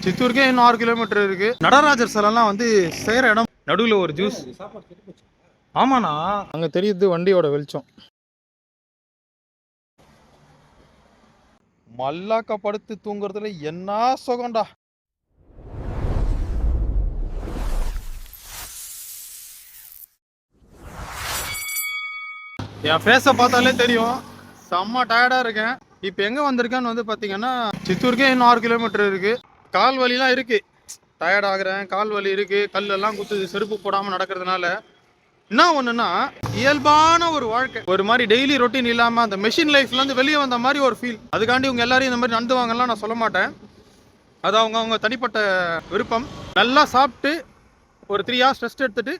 சித்தூருக்கே இன்னும் 6 கிலோமீட்டர் இருக்கு. நடராஜர் சிலைலாம் வந்து செய்கிற இடம் நடுவில் ஒரு ஜூஸ். ஆமாண்ணா, அங்கே தெரியுது வண்டியோட வெளிச்சம். மல்லாக்க படுத்து தூங்குறதுல என்ன சுகம்டா. என் ஃபேஸை பார்த்தாலே தெரியும் செம்ம டயர்டாக இருக்கேன். இப்போ எங்கே வந்திருக்கேன்னு வந்து பார்த்தீங்கன்னா, சித்தூருக்கே இன்னும் 6 கிலோமீட்டர் இருக்குது. கால் வலிலாம் இருக்குது, டயர்ட் ஆகுறேன், கால் வலி இருக்குது, கல்லெல்லாம் குத்துது செருப்பு போடாமல் நடக்கிறதுனால. என்ன ஒன்றுன்னா, இயல்பான ஒரு வாழ்க்கை, ஒரு மாதிரி டெய்லி ரொட்டீன் இல்லாமல் அந்த மெஷின் லைஃப்லேருந்து வெளியே வந்த மாதிரி ஒரு ஃபீல். அதுக்காண்டி இவங்க எல்லாரையும் இந்த மாதிரி நடந்துவாங்கலாம் நான் சொல்ல மாட்டேன். அது அவங்க தனிப்பட்ட விருப்பம். நல்லா சாப்பிட்டு ஒரு 3 hours ரெஸ்ட் எடுத்துட்டு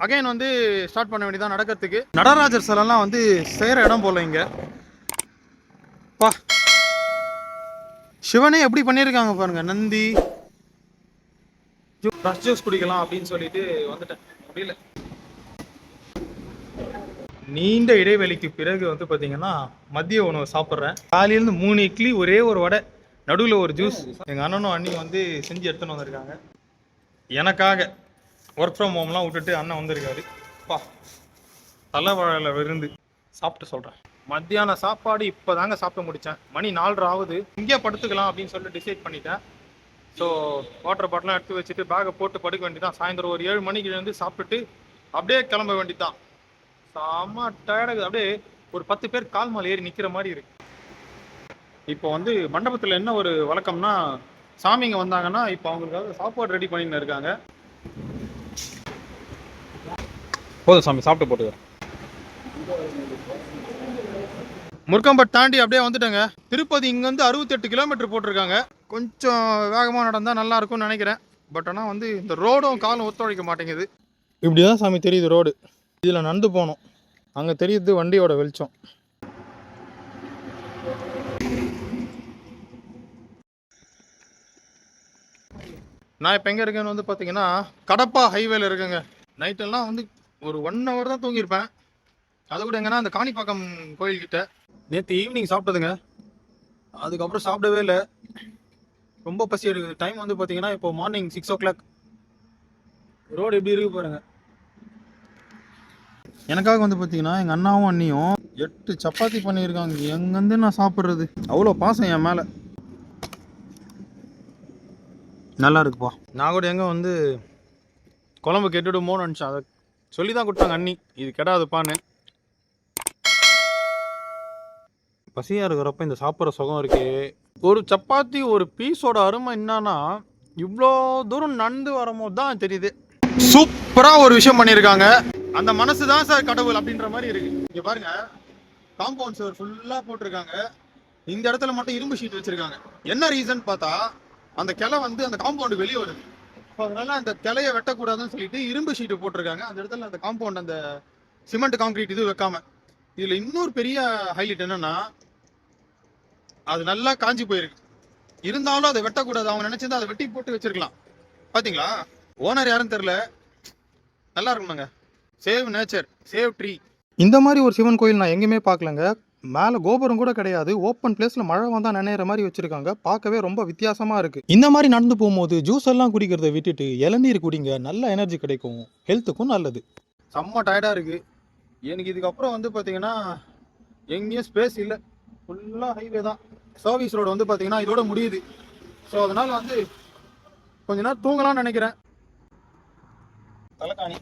அகைன் வந்து ஸ்டார்ட் பண்ண வேண்டியதான் நடக்கிறதுக்கு. நடராஜர் சிலைலாம் வந்து செய்கிற இடம் போல இங்கே. பா, சிவனே எப்படி பண்ணியிருக்காங்க பாருங்க. நந்தி ஃப்ரெஷ் ஜூஸ் குடிக்கலாம் அப்படின்னு சொல்லிட்டு வந்துட்டேன். முடியல. நீண்ட இடைவெளிக்கு பிறகு வந்து பார்த்தீங்கன்னா மதிய உணவு சாப்பிட்றேன். காலையிலேருந்து 3 இட்லி, ஒரே ஒரு வடை, நடுவில் ஒரு ஜூஸ். எங்கள் அண்ணனும் அண்ணியும் வந்து செஞ்சு எடுத்துன்னு வந்திருக்காங்க எனக்காக. ஒர்க் ஃப்ரம் ஹோம்லாம் விட்டுட்டு அண்ணன் வந்திருக்காரு. பா, தலைவாழை விருந்து சாப்பிட்டு சொல்கிறேன். மத்தியான சாப்பாடு இப்போ தாங்க சாப்பிட்டு முடித்தேன். மணி 4:30 ஆகுது. இங்கே படுத்துக்கலாம் அப்படின்னு சொல்லிட்டு டிசைட் பண்ணிட்டேன். ஸோ வாட்டர் பாட்டிலாம் எடுத்து வச்சுட்டு பேக்கை போட்டு படுக்க வேண்டியதான். சாயந்தரம் ஒரு 7 மணிக்கு வந்து சாப்பிட்டுட்டு அப்படியே கிளம்ப வேண்டியதான். செம்ம டயர்டாகுது. அப்படியே ஒரு 10 பேர் கால் மேலே ஏறி நிற்கிற மாதிரி இருக்கு. இப்போ வந்து மண்டபத்தில் என்ன ஒரு வழக்கம்னா, சாமிங்க வந்தாங்கன்னா இப்போ அவங்களுக்காக சாப்பாடு ரெடி பண்ணின்னு இருக்காங்க. போதும் சாமி, சாப்பிட்டு போட்டுக்கிறேன். முருக்கம்பட் தாண்டி அப்படியே வந்துட்டேங்க. திருப்பதி இங்கேருந்து 68 கிலோமீட்டர் போட்டிருக்காங்க. கொஞ்சம் வேகமாக நடந்தால் நல்லா இருக்கும்னு நினைக்கிறேன். பட் ஆனால் வந்து இந்த ரோடும் காலம் ஒத்துழைக்க மாட்டேங்குது. இப்படி தான் சாமி தெரியுது ரோடு. இதில் நடந்து போகணும். அங்கே தெரியுது வண்டியோட வெளிச்சம். நான் இப்போ எங்கே இருக்கேன்னு வந்து பார்த்தீங்கன்னா, கடப்பா ஹைவேல இருக்குங்க. நைட்டெல்லாம் வந்து ஒரு 1 hour தான் தூங்கியிருப்பேன். அது கூட எங்கன்னா அந்த காணிப்பாக்கம் கோயில்கிட்ட. நேற்று ஈவினிங் சாப்பிட்டதுங்க, அதுக்கப்புறம் சாப்பிடவே இல்லை. ரொம்ப பசி எடுக்குது. டைம் வந்து பார்த்தீங்கன்னா இப்போ மார்னிங் 6 o'clock. ரோடு எப்படி இருக்கு பாருங்க. எனக்காக வந்து பார்த்தீங்கன்னா எங்கள் அண்ணாவும் அண்ணியும் 8 சப்பாத்தி பண்ணியிருக்காங்க. எங்கேருந்து நான் சாப்பிட்றது? அவ்வளோ பாசம் என் மேலே. நல்லா இருக்குப்பா. நான் கூட எங்கே வந்து குழம்பு கெட்டுடுமோன்னு நினச்சேன். அதை சொல்லி தான் கொடுத்தாங்க அண்ணி, இது கெடாதுப்பான்னு. பசியாக இருக்கிறப்ப இந்த சாப்பிட்ற சுகம் இருக்கே. ஒரு சப்பாத்தி ஒரு பீஸோட அருமை என்னன்னா, இவ்வளோ தூரம் நடந்து வரும்போது தான் தெரியுது. சூப்பராக ஒரு விஷயம் பண்ணியிருக்காங்க. அந்த மனசு தான் சார் கடவுள் அப்படின்ற மாதிரி இருக்கு. இங்கே பாருங்க, காம்பவுண்ட் சுவர் ஃபுல்லாக போட்டிருக்காங்க. இந்த இடத்துல மட்டும் இரும்பு ஷீட் வச்சிருக்காங்க. என்ன ரீசன் பார்த்தா, அந்த கிளை வந்து அந்த காம்பவுண்டு வெளியே வருது. அதனால அந்த கிளையை வெட்டக்கூடாதுன்னு சொல்லிட்டு இரும்பு ஷீட்டு போட்டிருக்காங்க. அந்த இடத்துல அந்த காம்பவுண்ட் அந்த சிமெண்ட் கான்கிரீட் இது வைக்காம. இதுல இன்னொரு பெரிய ஹைலைட் என்னன்னா, அது நல்லா காஞ்சி போயிருக்கு. இருந்தாலும் அதை வெட்டக்கூடாது. அவங்க நினைச்சிருந்தா அதை வெட்டி போட்டு வச்சிருக்கலாம். பாத்தீங்களா? ஓனர் யாருன்னு தெரியல. நல்லா இருக்குமாங்க. Save nature, save tree. இந்த மாதிரி ஒரு சிவன் கோயில் நான் எங்கேயுமே பார்க்கலங்க. மேலே கோபுரம் கூட கிடையாது. ஓப்பன் பிளேஸ்ல மழை வந்தா நினைற மாதிரி வச்சிருக்காங்க. பார்க்கவே ரொம்ப வித்தியாசமா இருக்கு. இந்த மாதிரி நடந்து போகும்போது ஜூஸ் எல்லாம் குடிக்கிறத விட்டுட்டு இளநீர் குடிங்க. நல்ல எனர்ஜி கிடைக்கும், ஹெல்த்துக்கும் நல்லது. செம்ம டயர்டா இருக்கு எனக்கு. இதுக்கப்புறம் வந்து பார்த்தீங்கன்னா எங்கேயும் ஸ்பேஸ் இல்லை. ஃபுல்லாக ஹைவே தான். சர்வீஸ் ரோடு வந்து பார்த்தீங்கன்னா இதோட முடியுது. ஸோ அதனால வந்து கொஞ்ச நேரம் தூங்கலாம்னு நினைக்கிறேன். தலைக்காணி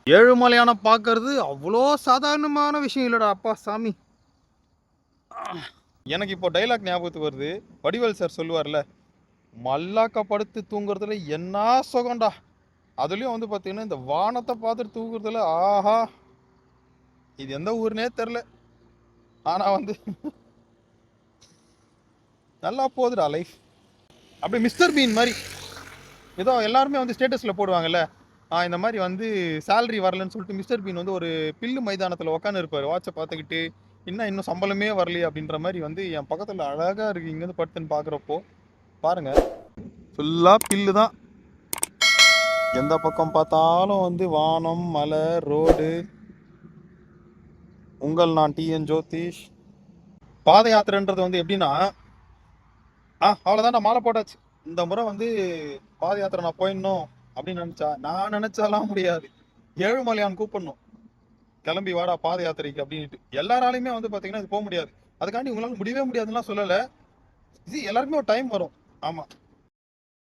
ஏழுமலையான பார்க்கறது அவ்வளோ சாதாரணமான விஷயம் இல்லைடா. அப்பா சாமி, எனக்கு இப்போ டைலாக் ஞாபகத்துக்கு வருது. வடிவேல் சார் சொல்லுவார்ல, மல்லாக்க படுத்து தூங்குறதுல என்ன சுகம்டா. அதுலேயும் வந்து பார்த்தீங்கன்னா இந்த வானத்தை பார்த்துட்டு தூங்குறதுல ஆஹா. இது எந்த ஊருனே தெரில, ஆனால் வந்து நல்லா போகுதுடா லைஃப். அப்படி மிஸ்டர் பீன் மாதிரி ஏதோ எல்லாருமே வந்து ஸ்டேட்டஸில் போடுவாங்கல்ல, இந்த மாதிரி வந்து சேலரி வரலன்னு சொல்லிட்டு மிஸ்டர் பீன் வந்து ஒரு பில்லு மைதானத்தில் உட்காந்து இருப்பார், வாட்சை பார்த்துக்கிட்டு. இன்னும் சம்பளமே வரலையே அப்படின்ற மாதிரி வந்து என் பக்கத்தில் அழகாக இருக்குது. இங்கேருந்து படுத்துன்னு பார்க்குறப்போ பாருங்கள், ஃபுல்லாக பில்லு தான். எந்த பக்கம் பார்த்தாலும் வந்து வானம், மலை, ரோடு. உங்கள் நான் டிஎன் ஜோதிஷ். பாத யாத்திரைன்றது வந்து எப்படின்னா, அவ்வளோதான், நான் மாலை போட்டாச்சு. இந்த முறை வந்து பாத யாத்திரை நான் போயிடணும் அப்படின்னு நினைச்சா, நான் நினைச்சாலாம் முடியாது. ஏழுமலையான் கூப்பிடணும், கிளம்பி வாடா பாத யாத்திரைக்கு அப்படின்ட்டு. எல்லாராலையுமே வந்து பாத்தீங்கன்னா இது போக முடியாது. அதுக்காண்டி உங்களால முடியவே முடியாதுன்னா சொல்லல. இது எல்லாருக்குமே ஒரு டைம் வரும். ஆமா,